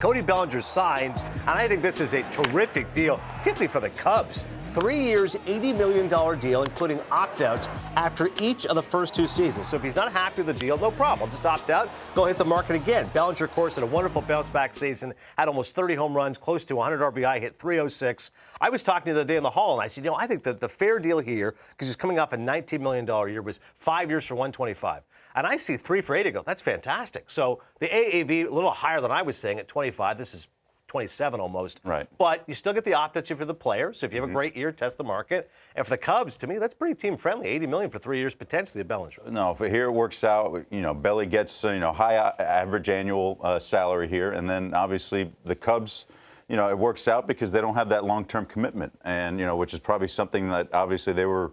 Cody Bellinger signs, and I think this is a terrific deal, particularly for the Cubs. 3 years, $80 million deal, including opt-outs after each of the first two seasons. So if he's not happy with the deal, no problem. Just opt out, go hit the market again. Bellinger, of course, had a wonderful bounce-back season, had almost 30 home runs, close to 100 RBI, hit 306. I was talking the other day in the hall, and I said, I think that the fair deal here, because he's coming off a $19 million year, was 5 years for 125. And I see 3 for 8 to go. That's fantastic. So the AAV, a little higher than I was saying at 25. This is 27 almost. Right. But you still get the opt-out for the player. So if you have a great year, test the market. And for the Cubs, to me, that's pretty team-friendly. $80 million for 3 years, potentially, at Bellinger. No, if here it works out, Belly gets, high average annual salary here. And then, obviously, the Cubs, it works out because they don't have that long-term commitment. And, which is probably something that, obviously, they were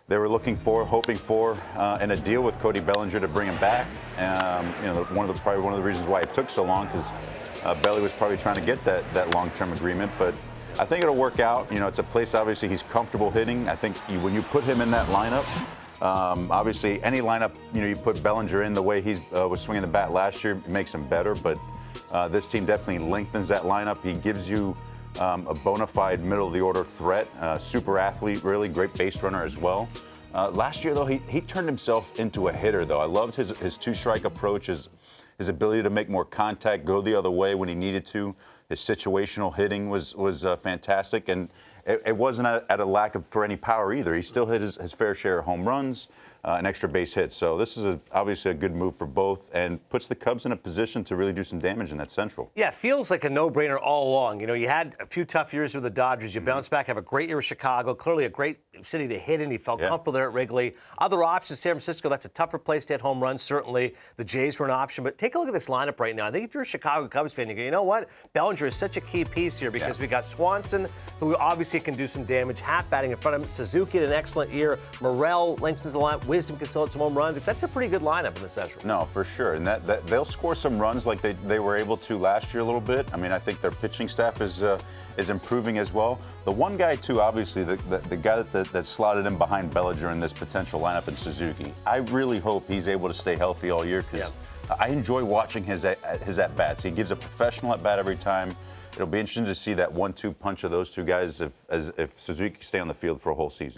looking for, hoping for, in a deal with Cody Bellinger to bring him back. Probably one of the reasons why it took so long, because Belly was probably trying to get that long-term agreement. But I think it'll work out. It's a place, obviously, he's comfortable hitting. I think when you put him in that lineup, obviously, any lineup, you put Bellinger in the way he was swinging the bat last year, it makes him better. But this team definitely lengthens that lineup. He gives you a bona fide middle-of-the-order threat, super athlete, really great base runner as well. Last year, though, he turned himself into a hitter, though. I loved his two-strike approach, his ability to make more contact, go the other way when he needed to. His situational hitting was fantastic, and it wasn't at a lack for any power either. He still hit his fair share of home runs and extra base hits. So this is obviously a good move for both and puts the Cubs in a position to really do some damage in that Central. Yeah, it feels like a no-brainer all along. You had a few tough years with the Dodgers. You bounce back, have a great year with Chicago. Clearly a great city to hit in. He felt comfortable there at Wrigley. Other options, San Francisco, that's a tougher place to hit home runs, certainly. The Jays were an option. But take a look at this lineup right now. I think if you're a Chicago Cubs fan, you go, you know what? Bellinger is such a key piece here because we got Swanson, who obviously can do some damage, half batting in front of him. Suzuki had an excellent year. Morel lengthens the line. Wisdom can still hit some home runs. That's a pretty good lineup in the Central. No, for sure. And that they'll score some runs like they were able to last year a little bit. I mean, I think their pitching staff is improving as well. The one guy, too, obviously, the guy that slotted in behind Bellinger in this potential lineup is Suzuki. I really hope he's able to stay healthy all year because I enjoy watching his at-bats. He gives a professional at-bat every time. It'll be interesting to see that 1-2 punch of those two guys if Suzuki stay on the field for a whole season.